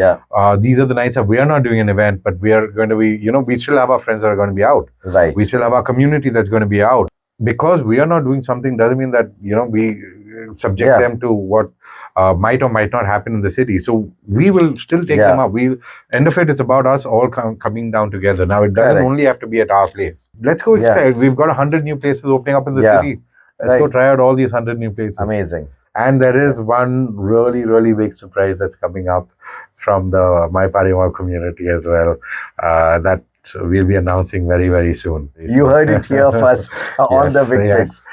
These are the nights that we are not doing an event, but we are going to be, we still have our friends that are going to be out. We still have our community that's going to be out. Because we are not doing something doesn't mean that, subject them to what might or might not happen in the city. So we will still take them up. End of it, it's about us all coming down together. Now, it doesn't only have to be at our place. Let's go explore. We've got 100 new places opening up in the city. Let's go try out all these 100 new places. Amazing. And there is one really, really big surprise that's coming up from the MyPartyMob community as well, that we'll be announcing very, very soon. You heard it here first on the VIC Fix.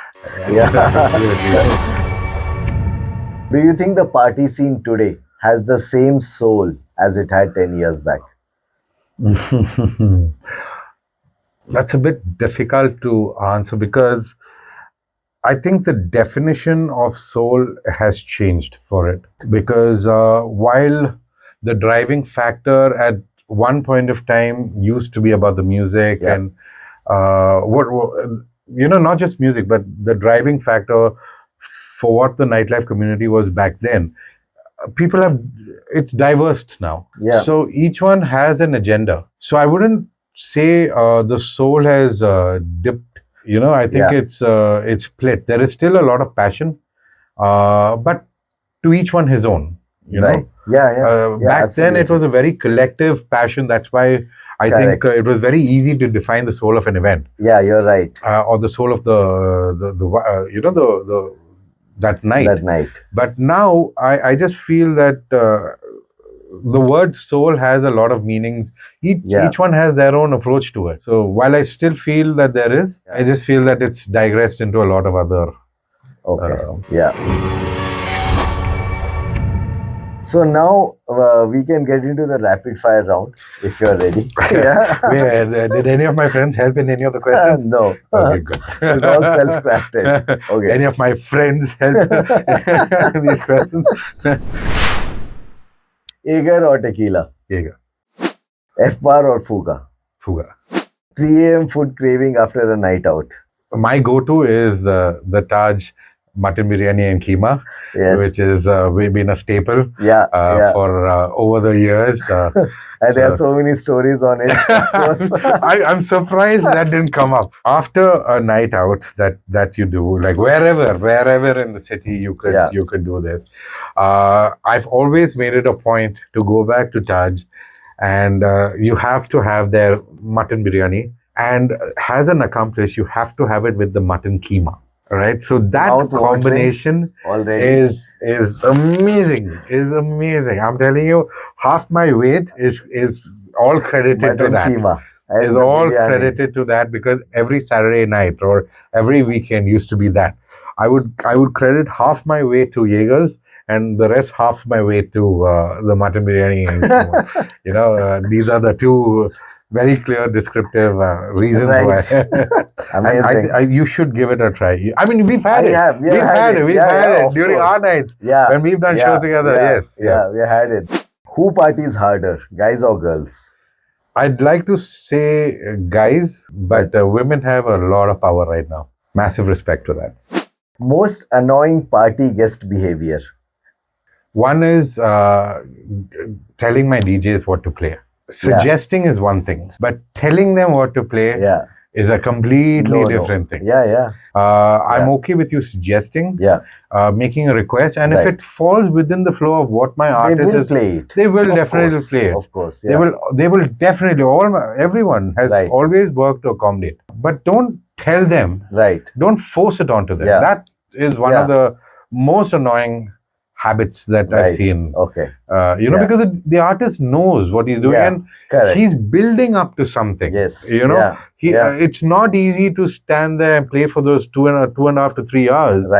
Do you think the party scene today has the same soul as it had 10 years back? That's a bit difficult to answer because I think the definition of soul has changed for it. Because while the driving factor at one point of time used to be about the music and not just music, but the driving factor for what the nightlife community was back then, it's diverse now. So each one has an agenda. So I wouldn't say the soul has dipped. I think it's split. There is still a lot of passion, but to each one his own. Back then it was a very collective passion. That's why I think it was very easy to define the soul of an event. Yeah, you're right. Or the soul of that night. But now I just feel that the word soul has a lot of meanings. Each one has their own approach to it. So while I still feel that there is, I just feel that it's digressed into a lot of other. So now we can get into the rapid fire round if you're ready. Did any of my friends help in any of the questions? No. Okay, good. It's all self-crafted. Okay. Any of my friends help in these questions? Jäger or tequila? Jäger. FBar or Fuga? Fuga. 3 a.m. food craving after a night out? My go-to is the Taj mutton biryani and keema, which is been a staple for over the years. And there are so many stories on it. Of course. I'm surprised that didn't come up. After a night out that you do, like wherever in the city you could do this. I've always made it a point to go back to Taj, and you have to have their mutton biryani, and as an accomplice, you have to have it with the mutton keema. Right, so that combination is amazing. Is amazing. I'm telling you, half my weight is all credited to that. Keema. Is all credited to that, because every Saturday night or every weekend used to be that. I would credit half my weight to Jägers and the rest half my weight to the mutton biryani. And, these are the two very clear, descriptive reasons why. Amazing. You should give it a try. I mean, we've had it. We've had it during our nights. When we've done shows together. Yes. We had it. Who parties harder, guys or girls? I'd like to say guys, but women have a lot of power right now. Massive respect to that. Most annoying party guest behavior? One is telling my DJs what to play. Suggesting is one thing, but telling them what to play is a completely different thing. I'm okay with you suggesting, making a request, and if it falls within the flow of what my artist is, they will definitely play it. Of course, they will definitely. Everyone has always worked to accommodate, but don't tell them. Don't force it onto them. That is one of the most annoying habits that I've seen. Because the artist knows what he's doing, and he's building up to something. It's not easy to stand there and play for those 2.5 to 3 hours.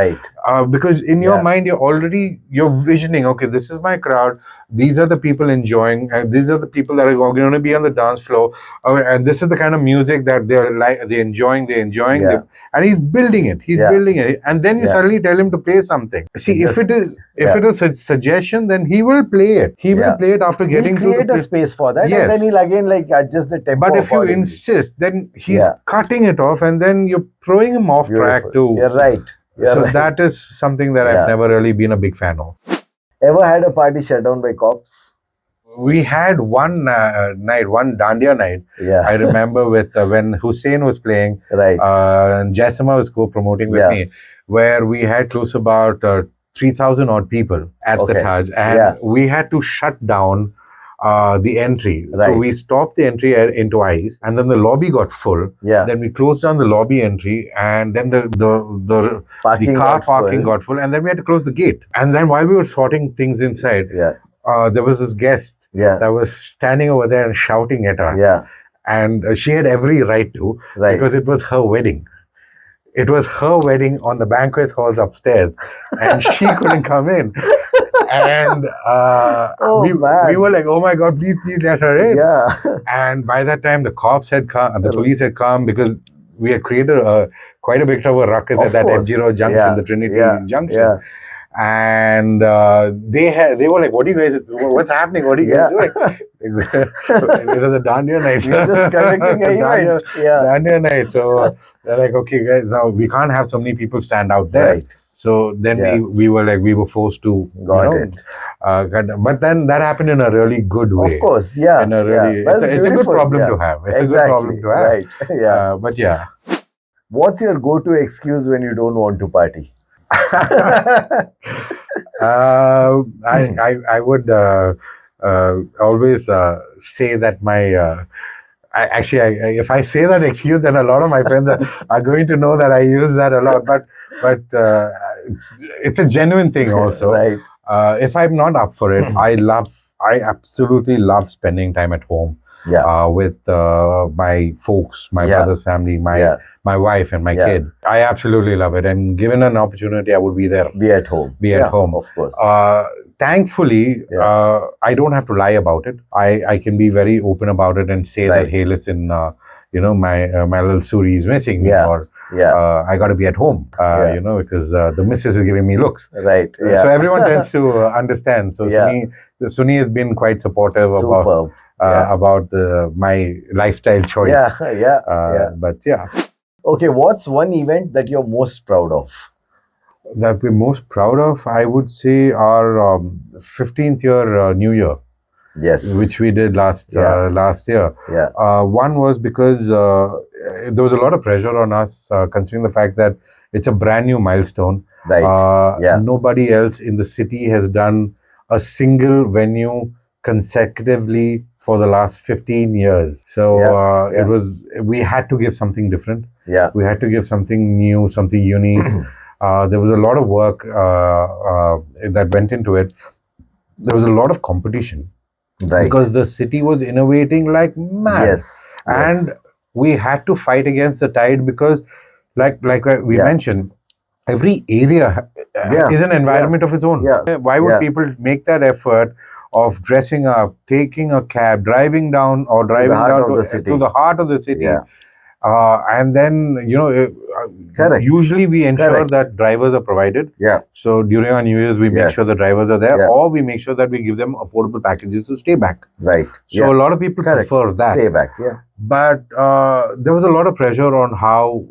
Because in your mind, you're visioning, okay, this is my crowd. These are the people enjoying, and these are the people that are going to be on the dance floor. And this is the kind of music that they're enjoying. And he's building it. Building it. And then you suddenly tell him to play something. See, if it is a suggestion, then he will play it. He will play it after getting to create a space for that, and then he'll again adjust the tempo. But if you insist, then he's cutting it off, and then you're throwing him off track too. You're right. That is something that I've never really been a big fan of. Ever had a party shut down by cops? We had one night, one dandiya night. Yeah. I remember with when Hussein was playing, Right. And Jaisama was co-promoting with me, where we had close about 3,000 odd people at the Taj, and we had to shut down the entry. Right. So we stopped the entry into ice, and then the lobby got full. Yeah. Then we closed down the lobby entry, and then the car parking got full, and then we had to close the gate. And then while we were sorting things inside, there was this guest that was standing over there and shouting at us. Yeah. And she had every right to, because it was her wedding. It was her wedding on the banquet halls upstairs, and she couldn't come in. And we were like, oh my God, please let her in. Yeah. And by that time, the cops had come, the police had come, because we had created quite a bit of a ruckus at that MG Road junction, the Trinity junction. Yeah. And they were like, what are you guys, what's happening? What are you guys doing? It was a dandiya night. You're just conducting an event. Dandiya night. So they're like, okay guys, now we can't have so many people stand out there. Right. So then we were forced to, but then that happened in a really good way. Of course, yeah. In a really, it's a good problem to have. It's a good problem to have. Right. Yeah. But yeah. What's your go-to excuse when you don't want to party? I would always say that my if I say that excuse, then a lot of my friends are going to know that I use that a lot. But it's a genuine thing also. Right. If I'm not up for it, I absolutely love spending time at home. With my folks, my brother's family, my wife and my kid. I absolutely love it. And given an opportunity, I would be there. Be at home. Be at home. Of course. Thankfully, I don't have to lie about it. I can be very open about it and say that, hey, listen, my little Suri is missing me, or I got to be at home, because the missus is giving me looks. Right. So everyone tends to understand. So Suni has been quite supportive about my lifestyle choice. But yeah. Okay, what's one event that you're most proud of? That we're most proud of, I would say, our 15th year New Year. Yes. Which we did last year. One was because there was a lot of pressure on us, considering the fact that it's a brand new milestone. Right. Nobody else in the city has done a single venue consecutively for the last 15 years. So we had to give something different. We had to give something new, something unique. There was a lot of work that went into it. There was a lot of competition. Right. Because the city was innovating like mad. Yes. And we had to fight against the tide because, like we mentioned, every area is an environment of its own. Why would people make that effort of dressing up, taking a cab, driving down to the heart of the city? And then, usually we ensure that drivers are provided. So during our New Year's, we make sure the drivers are there, or we make sure that we give them affordable packages to stay back. Right. So a lot of people prefer that. Stay back, But there was a lot of pressure on how,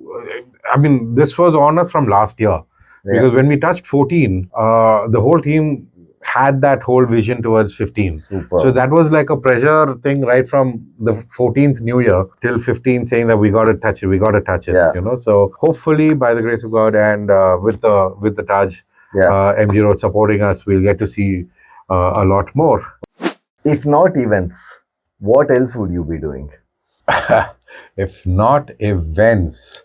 this was on us from last year. Because when we touched 14, the whole team had that whole vision towards 15. Super. So that was like a pressure thing right from the 14th New Year till 15, saying that we got to touch it, So hopefully, by the grace of God and with the Taj, MG Road supporting us, we'll get to see a lot more. If not events, what else would you be doing? If not events,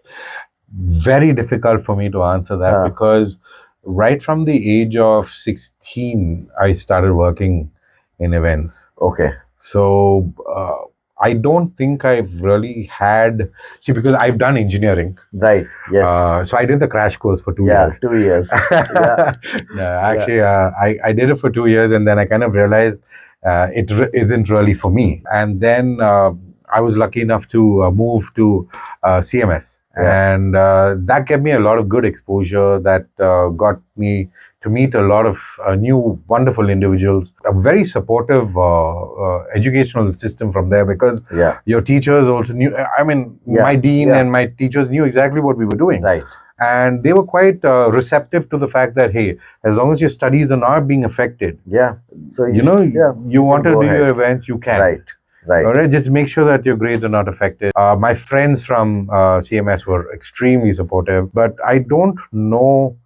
very difficult for me to answer that because right from the age of 16, I started working in events. Okay. So I don't think I've really had... See, because I've done engineering. Right, yes. So I did the crash course for 2 years. 2 years. Actually, I did it for 2 years and then I kind of realized it isn't really for me. And then I was lucky enough to move to CMS. And that gave me a lot of good exposure that got me to meet a lot of new, wonderful individuals. A very supportive educational system from there because your teachers also knew, my dean and my teachers knew exactly what we were doing. Right. and they were quite receptive to the fact that, hey, as long as your studies are not being affected, so you want to do your events, you can. Right. All right, just make sure that your grades are not affected. My friends from CMS were extremely supportive, but I don't know.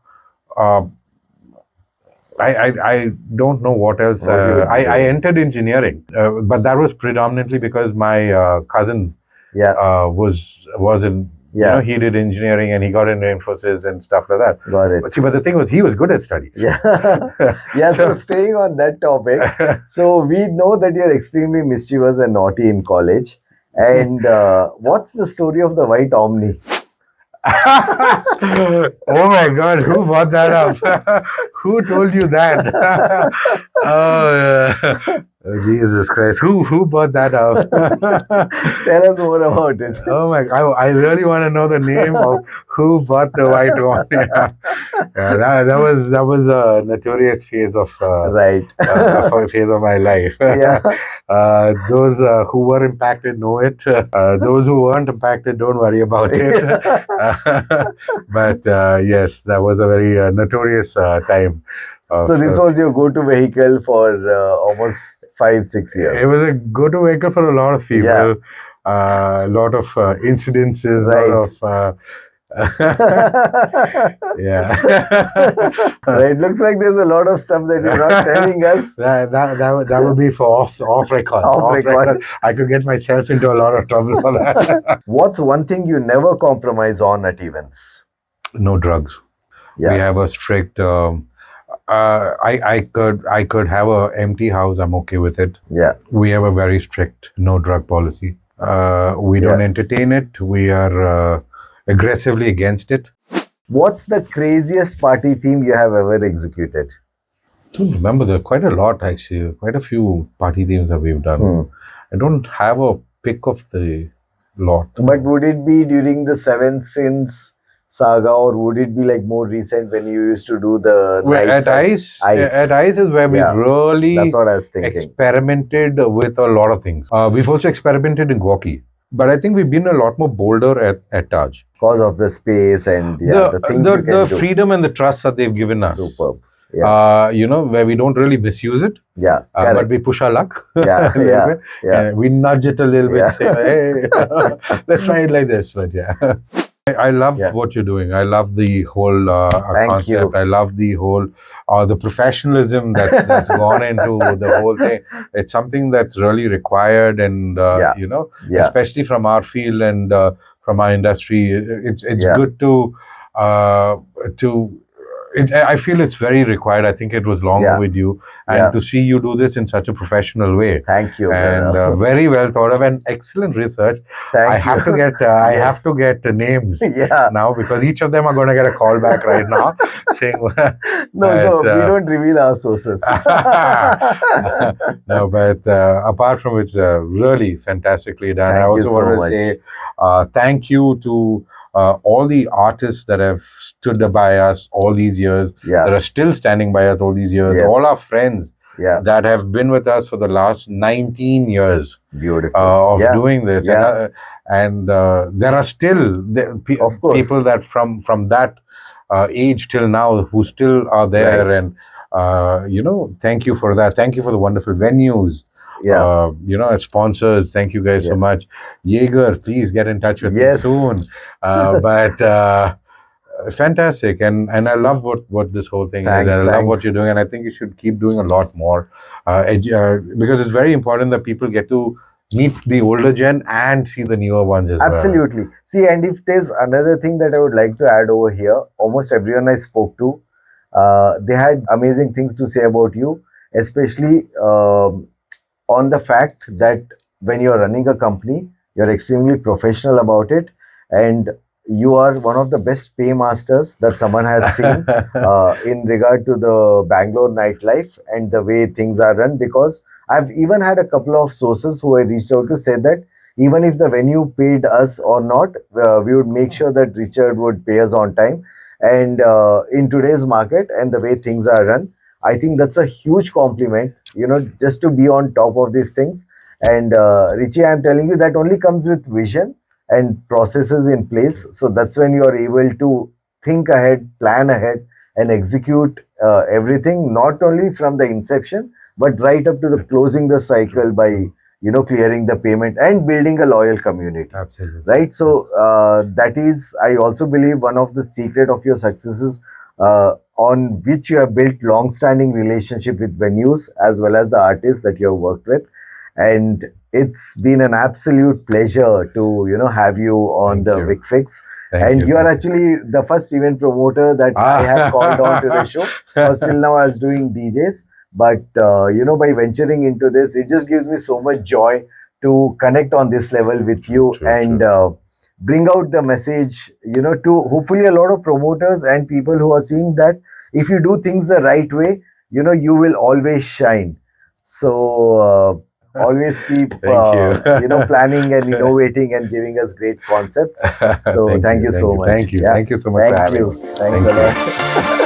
I don't know what else. I entered engineering, but that was predominantly because my cousin was in. He did engineering and he got into Infosys and stuff like that. Got it. But the thing was, he was good at studies. So staying on that topic, so we know that you're extremely mischievous and naughty in college. And what's the story of the white Omni? Oh my God, who brought that up? Who told you that? Oh, Jesus Christ, who brought that up? Tell us more about it. Oh my God, I really want to know the name of who bought the white one. That was a notorious phase of phase of my life. Those who were impacted know it. Those who weren't impacted, don't worry about it. But yes, that was a very notorious time. So this was your go-to vehicle for almost 5-6 years. It was a go-to vehicle for a lot of people. A lot of incidences, a lot of It looks like there's a lot of stuff that you're not telling us. That would be for off record. Off record. I could get myself into a lot of trouble for that. What's one thing you never compromise on at events? No drugs. We have a strict. I could have an empty house. I'm okay with it. We have a very strict no drug policy. We don't entertain it. We are aggressively against it. What's the craziest party theme you have ever executed? I don't remember. There are quite a lot, actually. Quite a few party themes that we've done. I don't have a pick of the lot. But would it be during the Seven Sins saga, or would it be like more recent when you used to do the nights at ICE? At ICE is where we've really that's what I was thinking. Experimented with a lot of things. We've also experimented in Gwaki. But I think we've been a lot more bolder at Taj. Because of the space and the things you can do. The freedom and the trust that they've given us. Superb. Where we don't really misuse it. But we push our luck a little bit. We nudge it a little bit. Say, hey, let's try it like this. But I love what you're doing. I love the whole concept. I love the whole the professionalism that's gone into the whole thing. It's something that's really required, and especially from our field and from our industry, it's good to. I feel it's very required. I think it was long overdue, and to see you do this in such a professional way. Thank you. And very well thought of and excellent research. I have to get the names now, because each of them are going to get a call back right now saying so we don't reveal our sources. No, but apart from it's really fantastically done. I also want to say thank you to all the artists that have stood by us all these years, that are still standing by us all these years, all our friends that have been with us for the last 19 years of doing this. And there are still people that from that age till now who still are there. And, thank you for that. Thank you for the wonderful venues. As sponsors, thank you guys so much. Jaeger, please get in touch with me soon. But fantastic, and I love what this whole thing is. And I love what you're doing, and I think you should keep doing a lot more because it's very important that people get to meet the older gen and see the newer ones as well. Absolutely. See, and if there's another thing that I would like to add over here, almost everyone I spoke to, they had amazing things to say about you, especially on the fact that when you're running a company, you're extremely professional about it, and you are one of the best paymasters that someone has seen in regard to the Bangalore nightlife and the way things are run, because I've even had a couple of sources who I reached out to say that even if the venue paid us or not, we would make sure that Richard would pay us on time. And in today's market and the way things are run, I think that's a huge compliment, just to be on top of these things. And Richie, I'm telling you, that only comes with vision and processes in place. So that's when you are able to think ahead, plan ahead, and execute everything, not only from the inception, but right up to the closing the cycle by clearing the payment and building a loyal community. Absolutely. Right. So that is, I also believe, one of the secret of your successes, on which you have built long-standing relationship with venues as well as the artists that you have worked with. And it's been an absolute pleasure to have you on the VIC Fix. And you are actually the first event promoter that I have called on to the show. Because till now I was doing DJs, but by venturing into this, it just gives me so much joy to connect on this level with you and bring out the message, to hopefully a lot of promoters and people who are seeing that if you do things the right way, you will always shine. So always keep planning and innovating and giving us great concepts. So thank you so much. Thank you so much. Thank you. Thanks a lot.